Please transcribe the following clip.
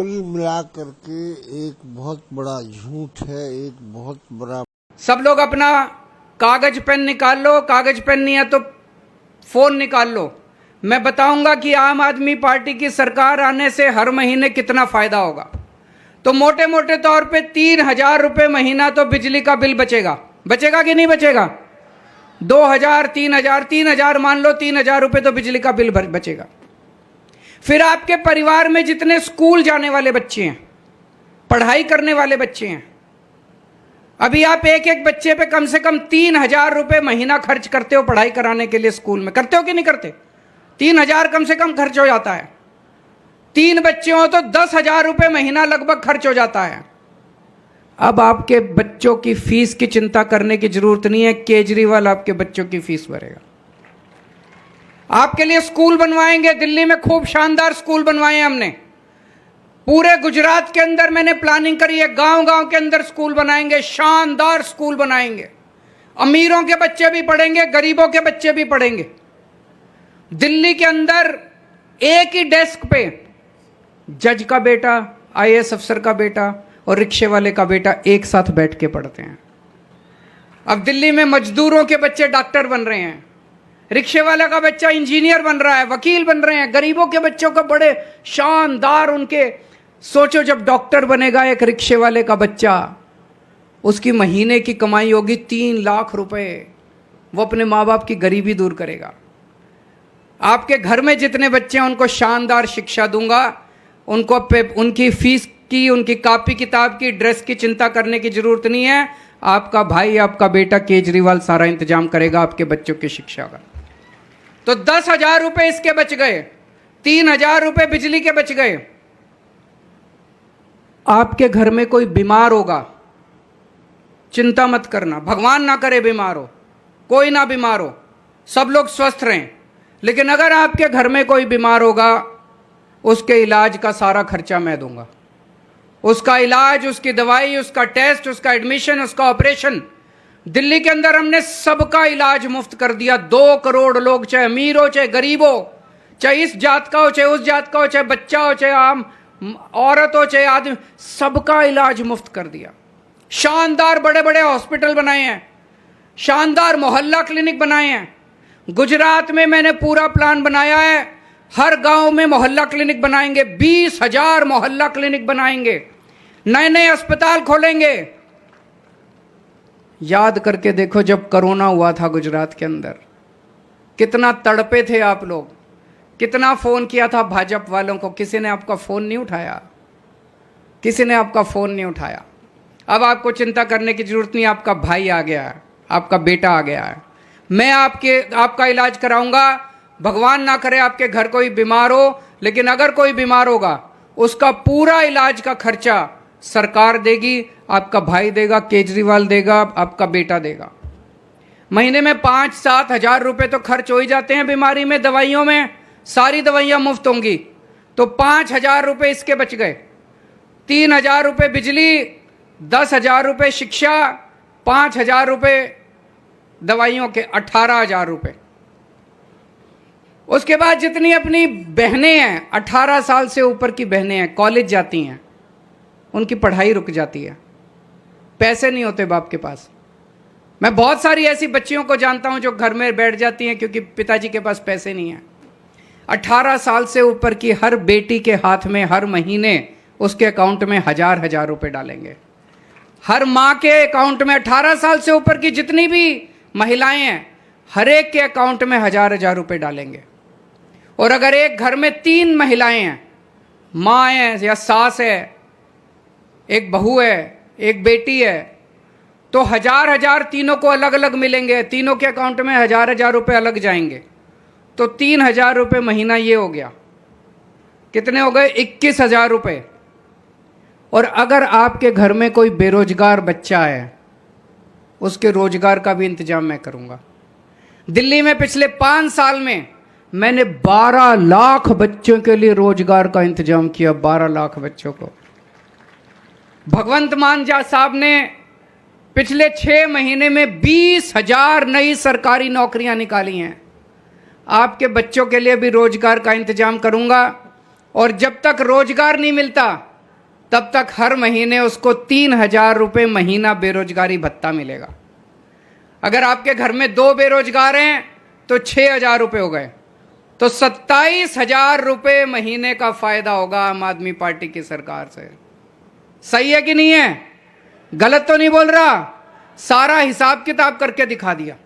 कुल मिलाकर के एक बहुत बड़ा झूठ है, एक बहुत बड़ा। सब लोग अपना कागज पेन निकाल लो, कागज पेन नहीं है तो फोन निकाल लो। मैं बताऊंगा कि आम आदमी पार्टी की सरकार आने से हर महीने कितना फायदा होगा। तो मोटे मोटे तौर पे 3,000 रुपये महीना तो बिजली का बिल बचेगा। बचेगा कि नहीं बचेगा? 2,000, 3,000 मान लो, 3,000 रुपये तो बिजली का बिल बचेगा। फिर आपके परिवार में जितने स्कूल जाने वाले बच्चे हैं, पढ़ाई करने वाले बच्चे हैं, अभी आप एक एक बच्चे पे कम से कम 3,000 रुपये महीना खर्च करते हो पढ़ाई कराने के लिए स्कूल में। करते हो कि नहीं करते? 3,000 कम से कम खर्च हो जाता है। 3 बच्चे हो तो 10,000 रुपये महीना लगभग खर्च हो जाता है। अब आपके बच्चों की फीस की चिंता करने की जरूरत नहीं है, केजरीवाल आपके बच्चों की फीस भरेगा। आपके लिए स्कूल बनवाएंगे। दिल्ली में खूब शानदार स्कूल बनवाए हैं हमने। पूरे गुजरात के अंदर मैंने प्लानिंग करी है, गांव गांव के अंदर स्कूल बनाएंगे, शानदार स्कूल बनाएंगे। अमीरों के बच्चे भी पढ़ेंगे, गरीबों के बच्चे भी पढ़ेंगे। दिल्ली के अंदर एक ही डेस्क पे जज का बेटा, IAS अफसर का बेटा और रिक्शे वाले का बेटा एक साथ बैठ के पढ़ते हैं। अब दिल्ली में मजदूरों के बच्चे डॉक्टर बन रहे हैं, रिक्शे वाला का बच्चा इंजीनियर बन रहा है, वकील बन रहे हैं। गरीबों के बच्चों का बड़े शानदार उनके, सोचो जब डॉक्टर बनेगा एक रिक्शे वाले का बच्चा, उसकी महीने की कमाई होगी 3 लाख रुपए। वो अपने माँ बाप की गरीबी दूर करेगा। आपके घर में जितने बच्चे हैं उनको शानदार शिक्षा दूंगा। उनको उनकी फीस की, उनकी कॉपी किताब की, ड्रेस की चिंता करने की जरूरत नहीं है। आपका भाई, आपका बेटा केजरीवाल सारा इंतजाम करेगा आपके बच्चों की शिक्षा का। तो 10,000 रुपये इसके बच गए, 3,000 रुपये बिजली के बच गए। आपके घर में कोई बीमार होगा, चिंता मत करना, भगवान ना करे बीमार हो, कोई ना बीमार हो, सब लोग स्वस्थ रहें। लेकिन अगर आपके घर में कोई बीमार होगा, उसके इलाज का सारा खर्चा मैं दूंगा। उसका इलाज, उसकी दवाई, उसका टेस्ट, उसका एडमिशन, उसका ऑपरेशन। दिल्ली के अंदर हमने सबका इलाज मुफ्त कर दिया। 2 करोड़ लोग, चाहे अमीर हो चाहे गरीब हो, चाहे इस जात का हो चाहे उस जात का हो, चाहे बच्चा हो चाहे आम औरत हो चाहे आदमी, सबका इलाज मुफ्त कर दिया। शानदार बड़े बड़े हॉस्पिटल बनाए हैं, शानदार मोहल्ला क्लिनिक बनाए हैं। गुजरात में मैंने पूरा प्लान बनाया है, हर गांव में मोहल्ला क्लिनिक बनाएंगे। 20,000 मोहल्ला क्लिनिक बनाएंगे, नए नए अस्पताल खोलेंगे। याद करके देखो, जब कोरोना हुआ था गुजरात के अंदर, कितना तड़पे थे आप लोग, कितना फोन किया था भाजपा वालों को, किसी ने आपका फोन नहीं उठाया, किसी ने आपका फोन नहीं उठाया। अब आपको चिंता करने की जरूरत नहीं, आपका भाई आ गया है, आपका बेटा आ गया है। मैं आपका इलाज कराऊंगा। भगवान ना करे आपके घर कोई बीमार हो, लेकिन अगर कोई बीमार होगा उसका पूरा इलाज का खर्चा सरकार देगी, आपका भाई देगा, केजरीवाल देगा, आपका बेटा देगा। महीने में 5-7 हज़ार रुपये तो खर्च हो ही जाते हैं बीमारी में, दवाइयों में। सारी दवाइयाँ मुफ्त होंगी तो 5,000 रुपये इसके बच गए। 3,000 रुपये बिजली, 10,000 रुपये शिक्षा, 5,000 रुपये दवाइयों के, 18,000 रुपये। उसके बाद जितनी अपनी बहनें हैं, 18 साल से ऊपर की बहनें हैं, कॉलेज जाती हैं, उनकी पढ़ाई रुक जाती है, पैसे नहीं होते बाप के पास। मैं बहुत सारी ऐसी बच्चियों को जानता हूं जो घर में बैठ जाती हैं क्योंकि पिताजी के पास पैसे नहीं हैं। 18 साल से ऊपर की हर बेटी के हाथ में हर महीने उसके अकाउंट में 1,000 रुपये डालेंगे। हर माँ के अकाउंट में 18 साल से ऊपर की जितनी भी महिलाएं हैं, हर एक के अकाउंट में 1,000 रुपये डालेंगे। और अगर एक घर में 3 महिलाएं हैं, माँ है या सास है, एक बहू है, एक बेटी है, तो 1,000 तीनों को अलग अलग मिलेंगे। तीनों के अकाउंट में 1,000 रुपये अलग जाएंगे। तो 3,000 रुपये महीना ये हो गया। कितने हो गए? 21,000 रुपये। और अगर आपके घर में कोई बेरोजगार बच्चा है, उसके रोजगार का भी इंतजाम मैं करूंगा। दिल्ली में पिछले 5 साल में मैंने 12 लाख बच्चों के लिए रोजगार का इंतजाम किया। 12 लाख बच्चों को। भगवंत मान साहब ने पिछले 6 महीने में 20,000 नई सरकारी नौकरियां निकाली हैं। आपके बच्चों के लिए भी रोजगार का इंतजाम करूंगा। और जब तक रोजगार नहीं मिलता तब तक हर महीने उसको 3,000 रुपये महीना बेरोजगारी भत्ता मिलेगा। अगर आपके घर में 2 बेरोजगार हैं तो 6,000 रुपये हो गए, तो 27,000 रुपये महीने का फायदा होगा आम आदमी पार्टी की सरकार से। सही है कि नहीं है? गलत तो नहीं बोल रहा? सारा हिसाब किताब करके दिखा दिया।